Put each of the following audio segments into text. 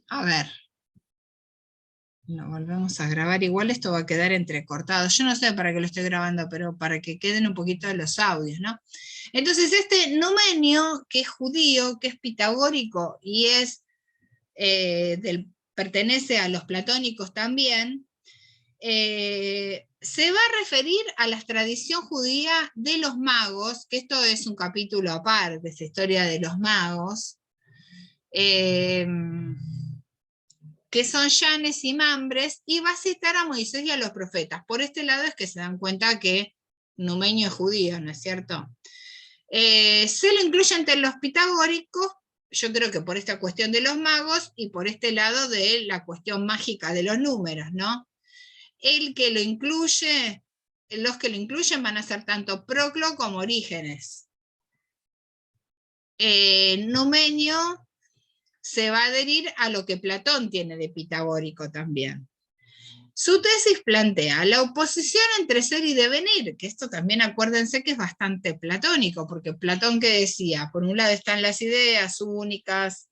A ver, lo volvemos a grabar. Igual esto va a quedar entrecortado. Yo no sé para qué lo estoy grabando, pero para que queden un poquito de los audios, ¿no? Entonces, este Numenio, que es judío, que es pitagórico y es pertenece a los platónicos también, se va a referir a la tradición judía de los magos, que esto es un capítulo aparte, esa historia de los magos, que son Yanes y Mambres, y va a citar a Moisés y a los profetas. Por este lado es que se dan cuenta que Numenio es judío, ¿no es cierto? Se lo incluye entre los pitagóricos, yo creo que por esta cuestión de los magos y por este lado de la cuestión mágica de los números, ¿no? El que lo incluye, los que lo incluyen van a ser tanto Proclo como Orígenes. Numenio se va a adherir a lo que Platón tiene de pitagórico también. Su tesis plantea la oposición entre ser y devenir, que esto también acuérdense que es bastante platónico, porque Platón, ¿qué decía? Por un lado están las ideas únicas,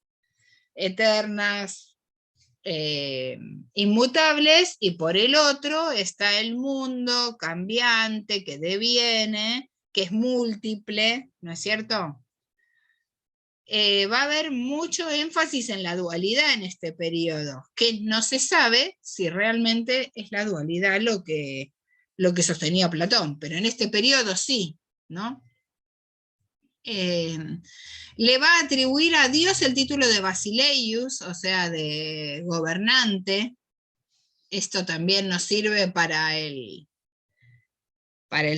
eternas, inmutables, y por el otro está el mundo cambiante, que deviene, que es múltiple, ¿no es cierto? Va a haber mucho énfasis en la dualidad en este periodo, que no se sabe si realmente es la dualidad lo que sostenía Platón, pero en este periodo sí, ¿no? Le va a atribuir a Dios el título de Basileius, o sea, de gobernante. Esto también nos sirve para el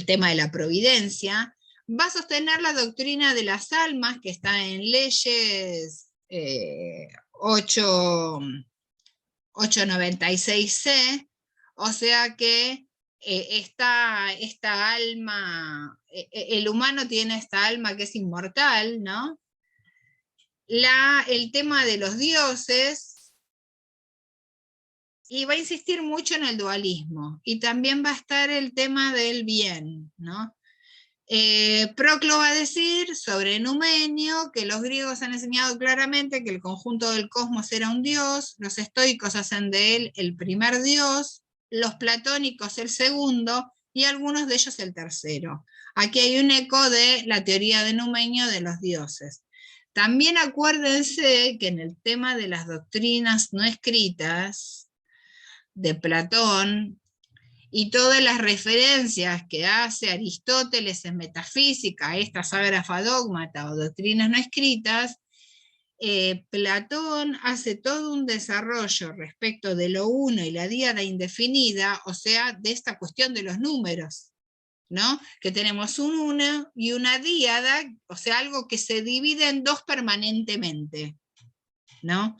tema de la providencia. Va a sostener la doctrina de las almas, que está en Leyes 896C, o sea que esta alma, el humano tiene esta alma que es inmortal, ¿no? El tema de los dioses, y va a insistir mucho en el dualismo, y también va a estar el tema del bien, ¿no? Proclo va a decir sobre Numenio que los griegos han enseñado claramente que el conjunto del cosmos era un dios, los estoicos hacen de él el primer dios, los platónicos el segundo, y algunos de ellos el tercero. Aquí hay un eco de la teoría de Numenio de los dioses. También acuérdense que en el tema de las doctrinas no escritas de Platón, y todas las referencias que hace Aristóteles en metafísica, estas ágrafa dogmata o doctrinas no escritas, Platón hace todo un desarrollo respecto de lo uno y la díada indefinida, o sea, de esta cuestión de los números, ¿no? Que tenemos un uno y una díada, o sea, algo que se divide en dos permanentemente, ¿no?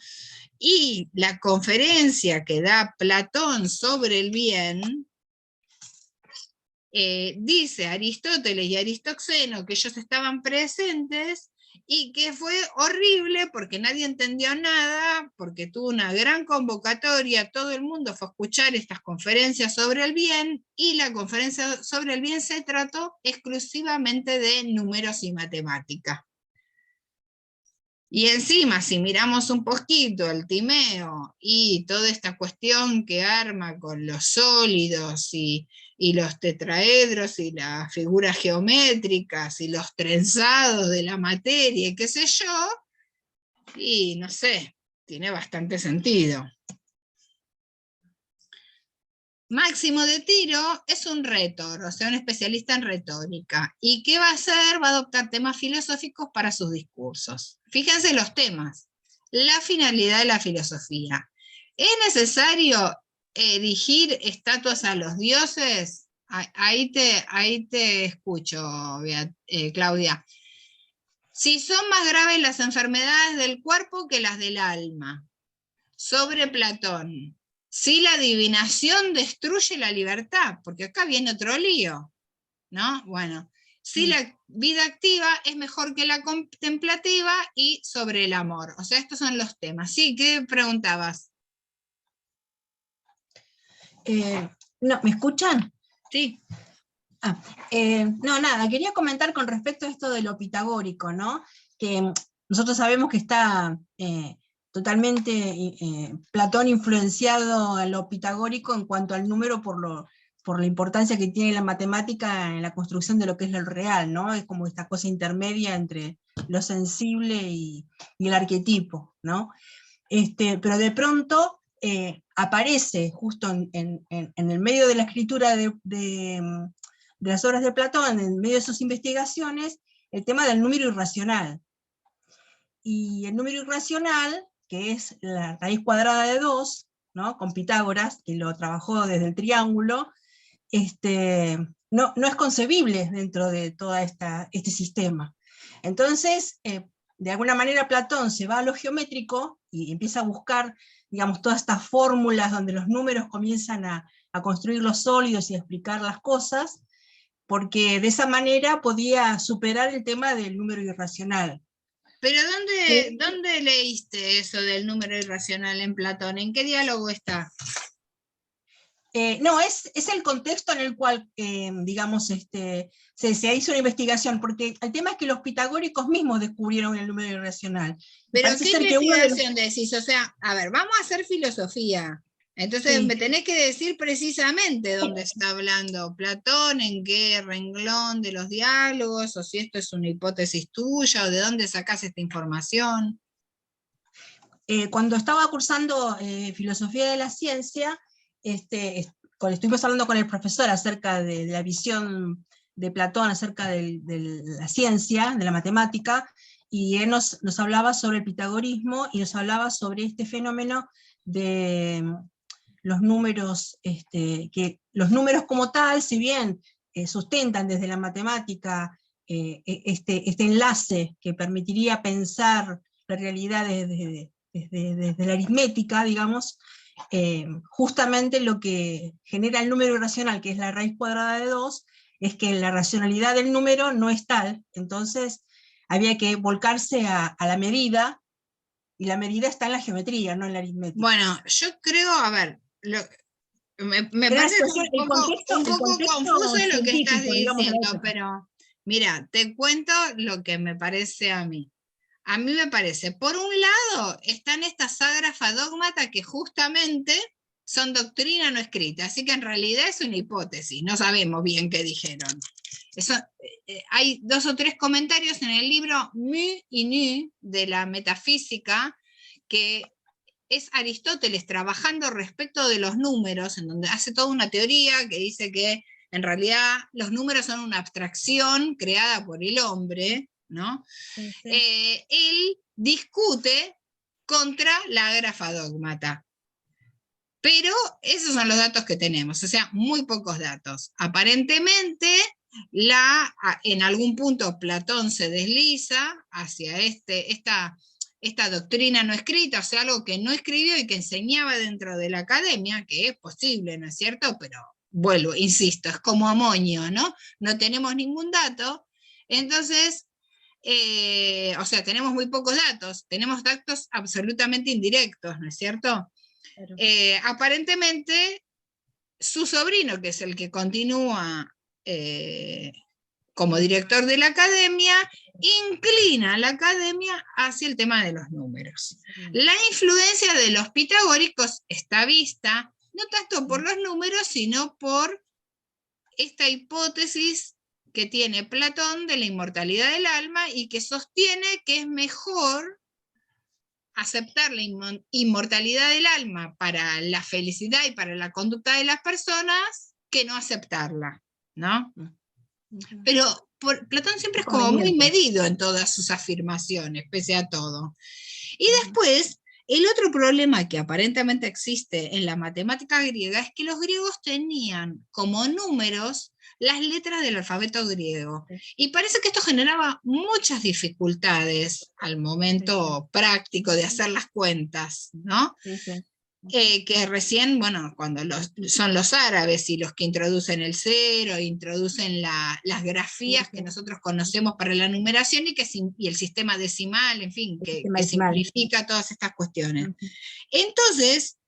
Y la conferencia que da Platón sobre el bien, dice Aristóteles y Aristoxeno que ellos estaban presentes y que fue horrible porque nadie entendió nada, porque tuvo una gran convocatoria, todo el mundo fue a escuchar estas conferencias sobre el bien, y la conferencia sobre el bien se trató exclusivamente de números y matemática. Y encima, si miramos un poquito el Timeo y toda esta cuestión que arma con los sólidos y los tetraedros y las figuras geométricas y los trenzados de la materia, qué sé yo, y no sé, tiene bastante sentido. Máximo de Tiro es un rétor, o sea, un especialista en retórica. ¿Y qué va a hacer? Va a adoptar temas filosóficos para sus discursos. Fíjense los temas. La finalidad de la filosofía. ¿Es necesario erigir estatuas a los dioses? Ahí te escucho, Claudia. Si son más graves las enfermedades del cuerpo que las del alma. Sobre Platón. Si la adivinación destruye la libertad, porque acá viene otro lío, ¿no? Bueno, si la vida activa es mejor que la contemplativa, y sobre el amor. O sea, estos son los temas. ¿Sí? ¿Qué preguntabas? No, ¿me escuchan? Sí. No, nada, quería comentar con respecto a esto de lo pitagórico, ¿no? Que nosotros sabemos que está totalmente Platón influenciado a lo pitagórico en cuanto al número por la importancia que tiene la matemática en la construcción de lo que es lo real, ¿no? Es como esta cosa intermedia entre lo sensible y el arquetipo, ¿no? Pero de pronto aparece justo en el medio de la escritura de las obras de Platón, en medio de sus investigaciones, el tema del número irracional. Y el número irracional, que es la raíz cuadrada de 2, ¿no? Con Pitágoras, que lo trabajó desde el triángulo, no es concebible dentro de todo este sistema. Entonces, de alguna manera Platón se va a lo geométrico y empieza a buscar, digamos, todas estas fórmulas donde los números comienzan a construir los sólidos y a explicar las cosas, porque de esa manera podía superar el tema del número irracional. ¿Pero dónde leíste eso del número irracional en Platón? ¿En qué diálogo está? No, es el contexto en el cual, digamos, se hizo una investigación, porque el tema es que los pitagóricos mismos descubrieron el número irracional. ¿Pero qué investigación decís? O sea, a ver, vamos a hacer filosofía. Entonces me tenés que decir precisamente dónde está hablando Platón, en qué renglón de los diálogos, o si esto es una hipótesis tuya, o de dónde sacás esta información. Cuando estaba cursando filosofía de la ciencia, estuvimos hablando con el profesor acerca de la visión de Platón acerca de la ciencia, de la matemática, y él nos hablaba sobre el pitagorismo y nos hablaba sobre este fenómeno de los números, que los números como tal, si bien sustentan desde la matemática este enlace que permitiría pensar la realidad desde la aritmética, digamos, justamente lo que genera el número irracional, que es la raíz cuadrada de 2, es que la racionalidad del número no es tal, entonces había que volcarse a la medida, y la medida está en la geometría, no en la aritmética. Bueno, yo creo, a ver, me parece un poco confuso lo que estás diciendo, pero mira, te cuento lo que me parece a mí. A mí me parece, por un lado, están estas ágrafa dogmata que justamente son doctrina no escrita, así que en realidad es una hipótesis, no sabemos bien qué dijeron. Eso, hay 2 o 3 comentarios en el libro Mu y Nu de la metafísica, que es Aristóteles trabajando respecto de los números, en donde hace toda una teoría que dice que en realidad los números son una abstracción creada por el hombre, ¿no? Sí. Él discute contra la ágrafa dogmata. Pero esos son los datos que tenemos, o sea, muy pocos datos. Aparentemente, en algún punto Platón se desliza hacia esta doctrina no escrita, o sea, algo que no escribió y que enseñaba dentro de la academia, que es posible, ¿no es cierto? Pero vuelvo, insisto, es como amonio, ¿no? No tenemos ningún dato. Entonces, o sea, tenemos muy pocos datos, tenemos datos absolutamente indirectos, ¿no es cierto? Claro. Aparentemente, su sobrino, que es el que continúa como director de la academia, inclina a la academia hacia el tema de los números. La influencia de los pitagóricos está vista, no tanto por los números, sino por esta hipótesis que tiene Platón de la inmortalidad del alma y que sostiene que es mejor aceptar la inmortalidad del alma para la felicidad y para la conducta de las personas que no aceptarla, ¿no? Pero Platón siempre es como muy medido en todas sus afirmaciones, pese a todo. Y después, el otro problema que aparentemente existe en la matemática griega es que los griegos tenían como números las letras del alfabeto griego. Y parece que esto generaba muchas dificultades al momento práctico de hacer las cuentas, ¿no? Que recién, bueno, cuando son los árabes y los que introducen el cero, introducen las grafías que nosotros conocemos para la numeración y el sistema decimal, en fin, que simplifica todas estas cuestiones. Entonces,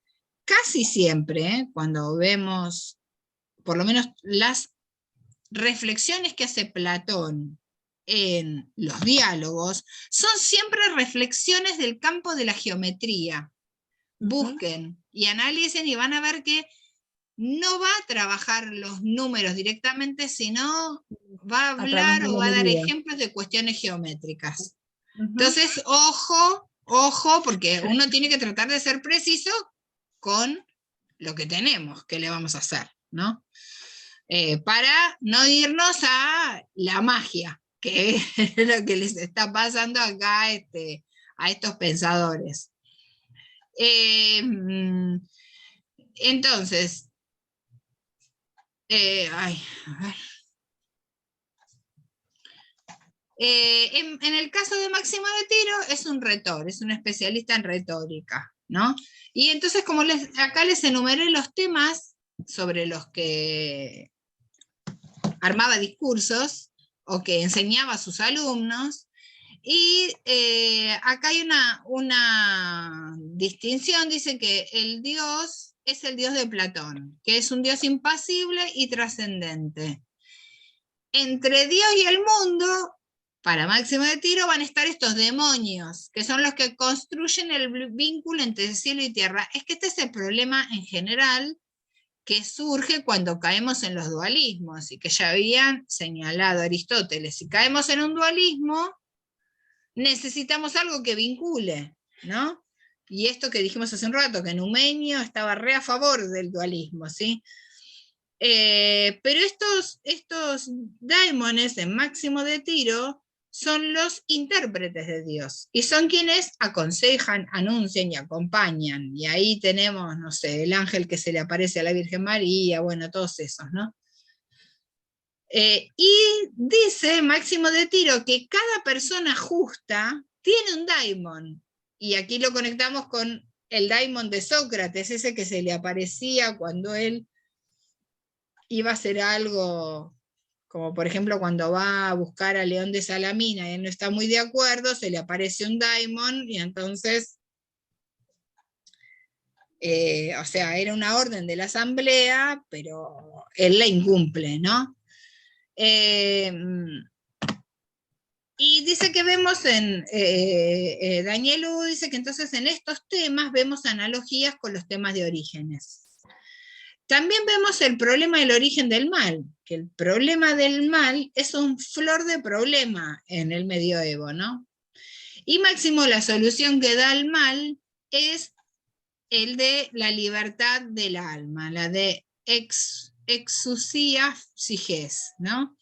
casi siempre, cuando vemos, por lo menos las reflexiones que hace Platón en los diálogos son siempre reflexiones del campo de la geometría. Busquen y analicen y van a ver que no va a trabajar los números directamente, sino va a hablar o va a dar ejemplos de cuestiones geométricas. Entonces, ojo, porque uno tiene que tratar de ser preciso con lo que tenemos, que le vamos a hacer, ¿no? Para no irnos a la magia, que es lo que les está pasando acá a estos pensadores. Entonces, a ver. En el caso de Máximo de Tiro es un retor, es un especialista en retórica, ¿no? Y entonces, como acá les enumeré los temas sobre los que armaba discursos o que enseñaba a sus alumnos, y acá hay una distinción, dice que el Dios es el Dios de Platón, que es un Dios impasible y trascendente. Entre Dios y el mundo, para Máximo de Tiro, van a estar estos demonios, que son los que construyen el vínculo entre cielo y tierra. Es que este es el problema en general que surge cuando caemos en los dualismos, y que ya habían señalado Aristóteles. Si caemos en un dualismo, necesitamos algo que vincule, ¿no? Y esto que dijimos hace un rato, que Numenio estaba re a favor del dualismo, ¿sí? Pero estos daimones en Máximo de Tiro son los intérpretes de Dios, y son quienes aconsejan, anuncian y acompañan, y ahí tenemos, no sé, el ángel que se le aparece a la Virgen María, bueno, todos esos, ¿no? Y dice Máximo de Tiro que cada persona justa tiene un daimon, y aquí lo conectamos con el daimon de Sócrates, ese que se le aparecía cuando él iba a hacer algo, como por ejemplo cuando va a buscar a León de Salamina y él no está muy de acuerdo, se le aparece un daimon, y entonces, o sea, era una orden de la asamblea, pero él la incumple, ¿no? Y dice que vemos Daniel Hu dice que entonces en estos temas vemos analogías con los temas de Orígenes. También vemos el problema del origen del mal, que el problema del mal es un flor de problema en el medioevo, ¿no? Y Máximo, la solución que da al mal es el de la libertad del alma, la de exousia psiges, ¿no?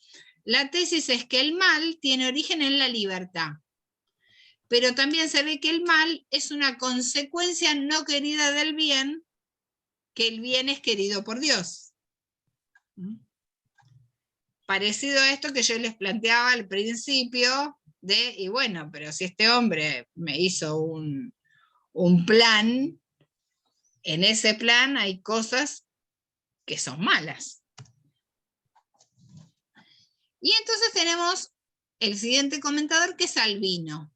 La tesis es que el mal tiene origen en la libertad, pero también se ve que el mal es una consecuencia no querida del bien, que el bien es querido por Dios. Parecido a esto que yo les planteaba al principio, y bueno, pero si este hombre me hizo un plan, en ese plan hay cosas que son malas. Y entonces tenemos el siguiente comentador, que es Albino,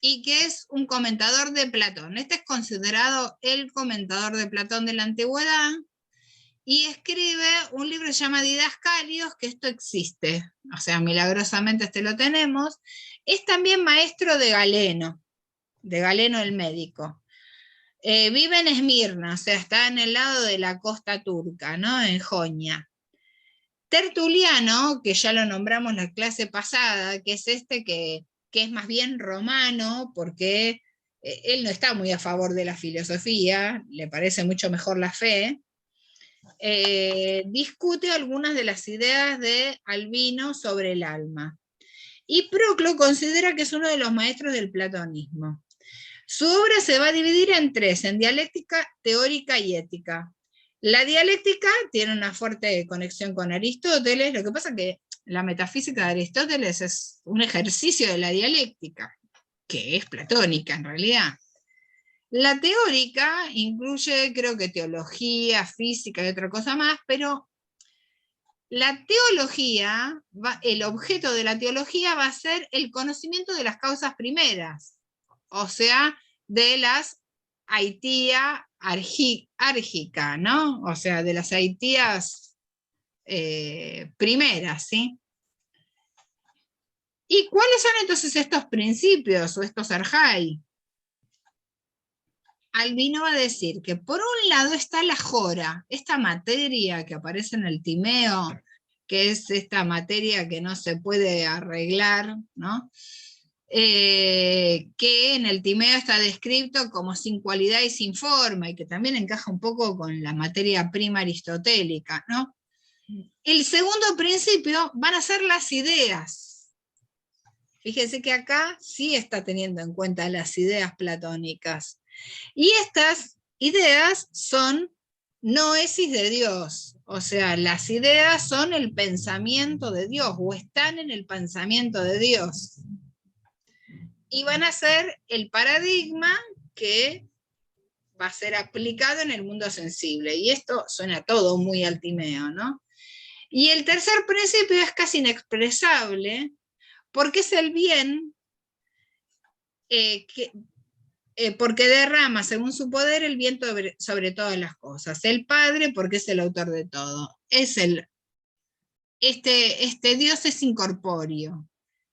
y que es un comentador de Platón. Este es considerado el comentador de Platón de la antigüedad, y escribe un libro que se llama Didascalios, que esto existe, o sea, milagrosamente este lo tenemos. Es también maestro de Galeno el médico. Vive en Esmirna, o sea, está en el lado de la costa turca, ¿no? En Jonia. Tertuliano, que ya lo nombramos la clase pasada, que es este que es más bien romano, porque él no está muy a favor de la filosofía, le parece mucho mejor la fe. Discute algunas de las ideas de Albino sobre el alma. Y Proclo considera que es uno de los maestros del platonismo. Su obra se va a dividir en tres, en dialéctica, teórica y ética. La dialéctica tiene una fuerte conexión con Aristóteles, lo que pasa es que la metafísica de Aristóteles es un ejercicio de la dialéctica, que es platónica en realidad. La teórica incluye, creo que teología, física y otra cosa más, pero la teología, el objeto de la teología va a ser el conocimiento de las causas primeras, o sea, de las aitía árgica, ¿no? O sea, de las aitías primeras, ¿sí? ¿Y cuáles son entonces estos principios o estos arjai? Albino va a decir que por un lado está la jora, esta materia que aparece en el Timeo, que es esta materia que no se puede arreglar, ¿no? Que en el Timeo está descrito como sin cualidad y sin forma, y que también encaja un poco con la materia prima aristotélica, ¿no? El segundo principio van a ser las ideas. Fíjense que acá sí está teniendo en cuenta las ideas platónicas. Y estas ideas son noesis de Dios, o sea, las ideas son el pensamiento de Dios, o están en el pensamiento de Dios. Y van a ser el paradigma que va a ser aplicado en el mundo sensible. Y esto suena todo muy al Timeo, ¿no? Y el tercer principio es casi inexpresable, porque es el bien porque derrama según su poder el bien sobre todas las cosas. El Padre, porque es el autor de todo. Este Dios es incorpóreo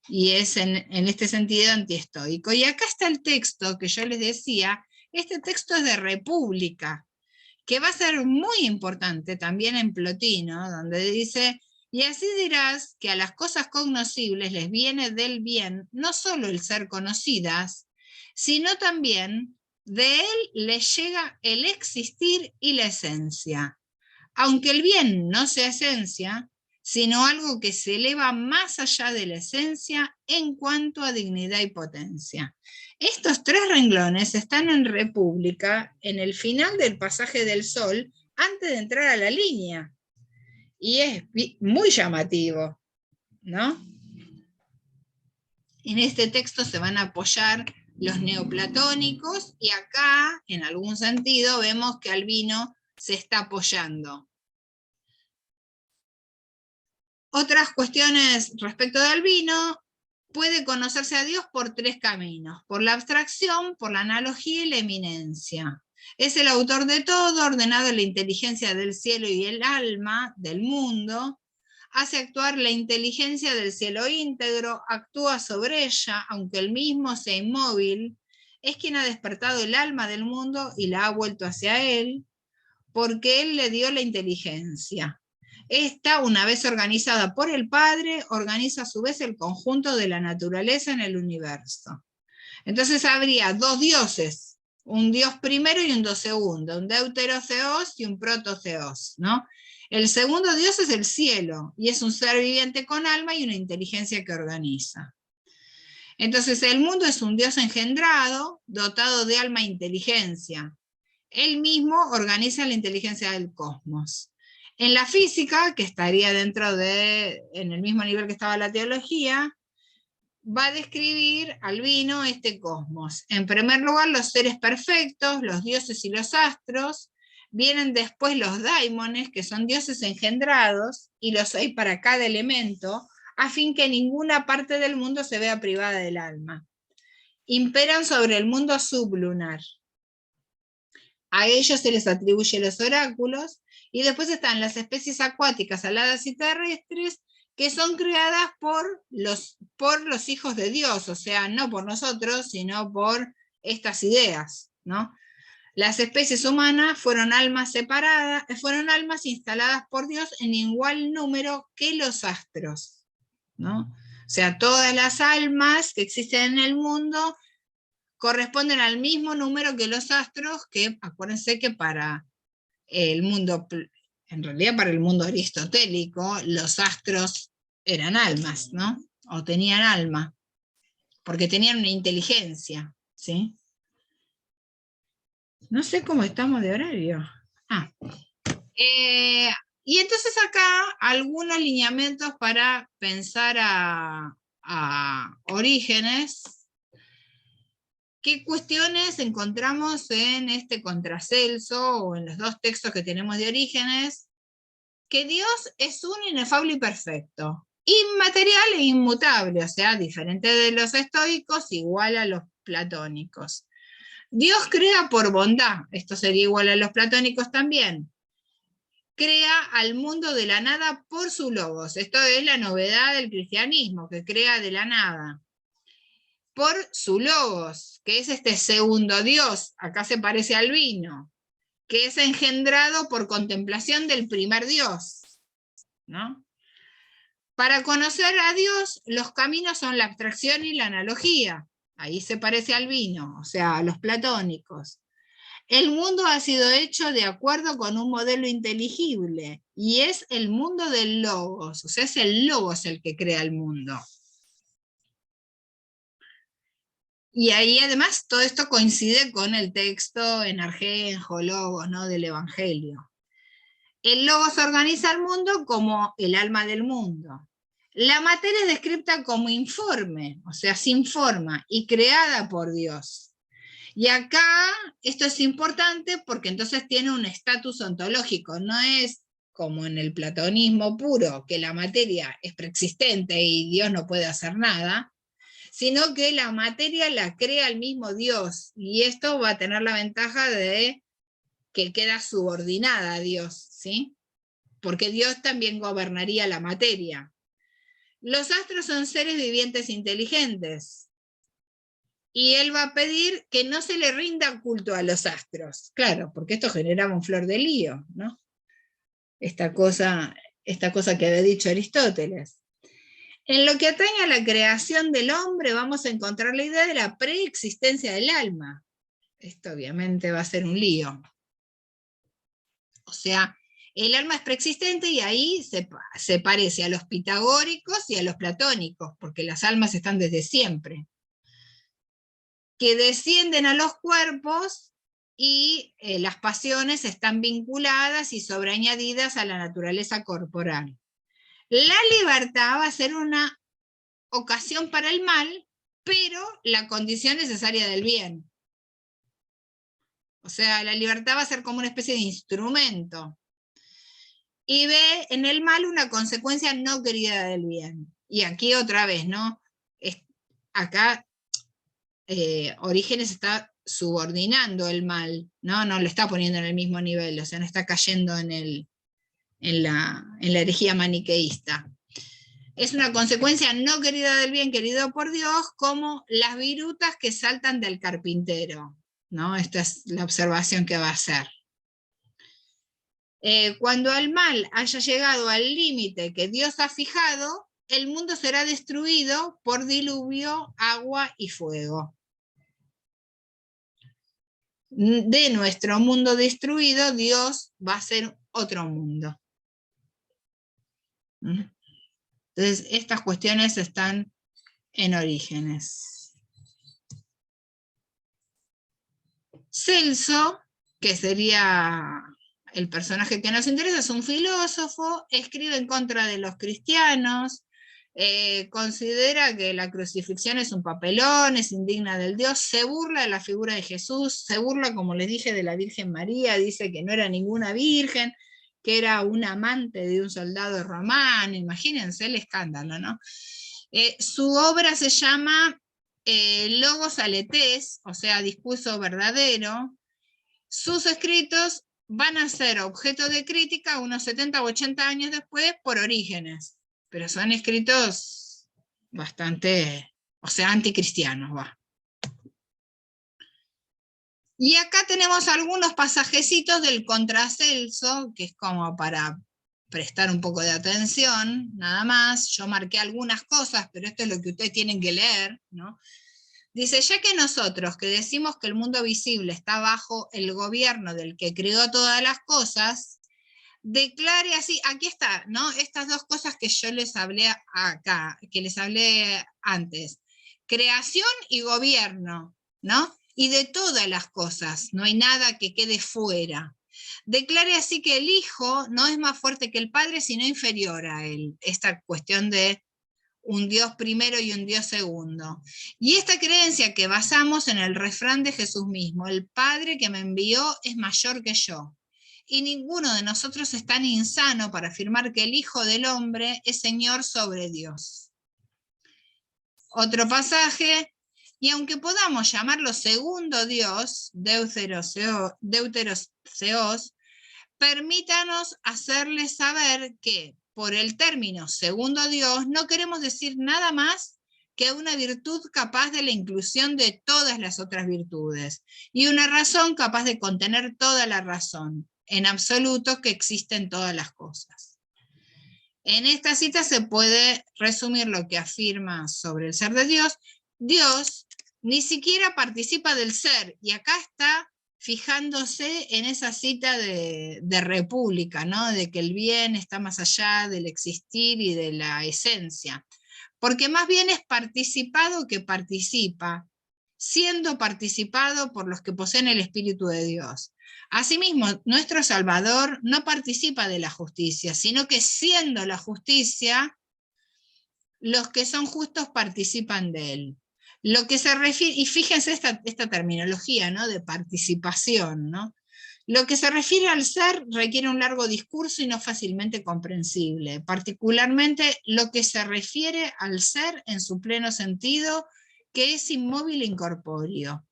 y es en este sentido antiestoico. Y acá está el texto que yo les decía, este texto es de República, que va a ser muy importante también en Plotino, donde dice: y así dirás que a las cosas cognoscibles les viene del bien no solo el ser conocidas, sino también de él les llega el existir y la esencia. Aunque el bien no sea esencia, sino algo que se eleva más allá de la esencia en cuanto a dignidad y potencia. Estos tres renglones están en República, en el final del pasaje del Sol, antes de entrar a la línea. Y es muy llamativo, ¿no? En este texto se van a apoyar los neoplatónicos y acá, en algún sentido, vemos que Albino se está apoyando. Otras cuestiones respecto de Albino: puede conocerse a Dios por tres caminos: por la abstracción, por la analogía y la eminencia. Es el autor de todo, ordenado en la inteligencia del cielo y el alma del mundo, hace actuar la inteligencia del cielo íntegro, actúa sobre ella, aunque él mismo sea inmóvil, es quien ha despertado el alma del mundo y la ha vuelto hacia él, porque él le dio la inteligencia. Esta, una vez organizada por el Padre, organiza a su vez el conjunto de la naturaleza en el universo. Entonces habría dos dioses, un dios primero y un dios segundo, un deuterotheos y un prototheos, ¿no? El segundo dios es el cielo, y es un ser viviente con alma y una inteligencia que organiza. Entonces el mundo es un dios engendrado, dotado de alma e inteligencia. Él mismo organiza la inteligencia del cosmos. En la física, que estaría en el mismo nivel que estaba la teología, va a describir Albino este cosmos. En primer lugar, los seres perfectos, los dioses y los astros. Vienen después los daimones, que son dioses engendrados, y los hay para cada elemento, a fin que ninguna parte del mundo se vea privada del alma. Imperan sobre el mundo sublunar. A ellos se les atribuye los oráculos, y después están las especies acuáticas, aladas y terrestres, que son creadas por los hijos de Dios, o sea, no por nosotros, sino por estas ideas, ¿no? Las especies humanas fueron almas separadas, fueron almas instaladas por Dios en igual número que los astros, ¿no? O sea, todas las almas que existen en el mundo corresponden al mismo número que los astros, que acuérdense que para el mundo, en realidad para el mundo aristotélico, los astros eran almas, ¿no? O tenían alma, porque tenían una inteligencia, ¿sí? No sé cómo estamos de horario. Y entonces acá algunos lineamientos para pensar a Orígenes. ¿Qué cuestiones encontramos en este Contracelso o en los dos textos que tenemos de Orígenes? Que Dios es un inefable y perfecto, inmaterial e inmutable, o sea, diferente de los estoicos, igual a los platónicos. Dios crea por bondad, esto sería igual a los platónicos también. crea al mundo de la nada por su logos. Esto es la novedad del cristianismo, que crea de la nada. Por su logos, que es este segundo Dios, acá se parece al vino, que es engendrado por contemplación del primer Dios, ¿no? Para conocer a Dios, los caminos son la abstracción y la analogía. Ahí se parece al vino, o sea, a los platónicos. El mundo ha sido hecho de acuerdo con un modelo inteligible, y es el mundo del logos, o sea, es el logos el que crea el mundo. Y ahí además todo esto coincide con el texto en Argenjo, Logos, ¿no?, del Evangelio. El logos organiza el mundo como el alma del mundo. La materia es descrita como informe, o sea, sin forma, y creada por Dios. Y acá esto es importante porque entonces tiene un estatus ontológico, no es como en el platonismo puro, que la materia es preexistente y Dios no puede hacer nada, sino que la materia la crea el mismo Dios, y esto va a tener la ventaja de que queda subordinada a Dios, ¿sí? Porque Dios también gobernaría la materia. Los astros son seres vivientes inteligentes, y él va a pedir que no se le rinda culto a los astros. Claro, porque esto generaba un flor de lío, ¿no? Esta cosa que había dicho Aristóteles. En lo que atañe a la creación del hombre, vamos a encontrar la idea de la preexistencia del alma. Esto obviamente va a ser un lío. O sea, el alma es preexistente y ahí se parece a los pitagóricos y a los platónicos, porque las almas están desde siempre, que descienden a los cuerpos y las pasiones están vinculadas y sobreañadidas a la naturaleza corporal. La libertad va a ser una ocasión para el mal, pero la condición necesaria del bien. O sea, la libertad va a ser como una especie de instrumento. Y ve en el mal una consecuencia no querida del bien. Y aquí otra vez, ¿no? Acá Orígenes está subordinando el mal, ¿no? No lo está poniendo en el mismo nivel, o sea, no está cayendo en la herejía maniqueísta. Es una consecuencia no querida del bien, querido por Dios, como las virutas que saltan del carpintero, ¿no? Esta es la observación que va a hacer. Cuando el mal haya llegado al límite que Dios ha fijado, el mundo será destruido por diluvio, agua y fuego. De nuestro mundo destruido, Dios va a hacer otro mundo. Entonces, estas cuestiones están en Orígenes. Celso, que sería el personaje que nos interesa, es un filósofo, escribe en contra de los cristianos, considera que la crucifixión es un papelón, es indigna del Dios, se burla de la figura de Jesús, se burla, como les dije, de la Virgen María, dice que no era ninguna virgen, que era un amante de un soldado romano, imagínense el escándalo, ¿no? Su obra se llama Logos Aletés, o sea, discurso verdadero. Sus escritos van a ser objeto de crítica unos 70 o 80 años después por Orígenes, pero son escritos bastante, o sea, anticristianos, va. Y acá tenemos algunos pasajecitos del Contracelso, que es como para prestar un poco de atención, nada más. Yo marqué algunas cosas, pero esto es lo que ustedes tienen que leer, ¿no? Dice, ya que nosotros que decimos que el mundo visible está bajo el gobierno del que creó todas las cosas, declare así, aquí está, ¿no? Estas dos cosas que yo les hablé acá, que les hablé antes, creación y gobierno, ¿no? Y de todas las cosas, no hay nada que quede fuera. Declare así que el Hijo no es más fuerte que el Padre, sino inferior a él. Esta cuestión de un Dios primero y un Dios segundo. Y esta creencia que basamos en el refrán de Jesús mismo, el Padre que me envió es mayor que yo. Y ninguno de nosotros es tan insano para afirmar que el Hijo del Hombre es Señor sobre Dios. Otro pasaje, y aunque podamos llamarlo segundo Dios, Deuteros Theos, permítanos hacerles saber que por el término segundo Dios no queremos decir nada más que una virtud capaz de la inclusión de todas las otras virtudes y una razón capaz de contener toda la razón, en absoluto que existe en todas las cosas. En esta cita se puede resumir lo que afirma sobre el ser de Dios. Dios ni siquiera participa del ser, y acá está fijándose en esa cita de República, ¿no? De que el bien está más allá del existir y de la esencia, porque más bien es participado que participa, siendo participado por los que poseen el Espíritu de Dios. Asimismo, nuestro Salvador no participa de la justicia, sino que siendo la justicia, los que son justos participan de él. Lo que se refiere, y fíjense esta terminología, ¿no? De participación, ¿no? Lo que se refiere al ser requiere un largo discurso y no fácilmente comprensible, particularmente lo que se refiere al ser en su pleno sentido, que es inmóvil e incorpóreo.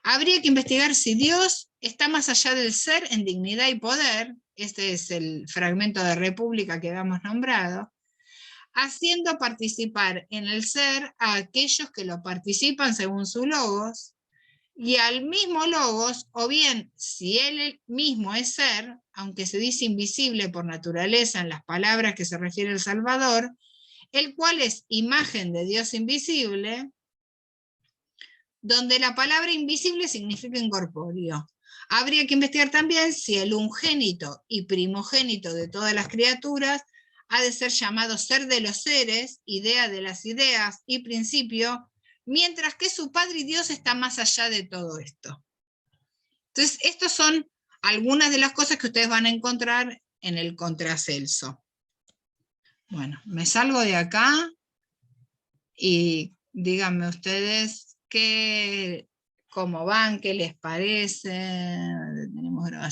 Habría que investigar si Dios está más allá del ser en dignidad y poder, este es el fragmento de República que habíamos nombrado, haciendo participar en el ser a aquellos que lo participan según su logos, y al mismo logos, o bien si él mismo es ser, aunque se dice invisible por naturaleza en las palabras que se refiere al Salvador, el cual es imagen de Dios invisible, donde la palabra invisible significa incorpóreo. Habría que investigar también si el ungénito y primogénito de todas las criaturas ha de ser llamado ser de los seres, idea de las ideas y principio, mientras que su Padre y Dios está más allá de todo esto. Entonces, estas son algunas de las cosas que ustedes van a encontrar en el Contracelso. Bueno, me salgo de acá y díganme ustedes cómo van, qué les parece. Tenemos grabación.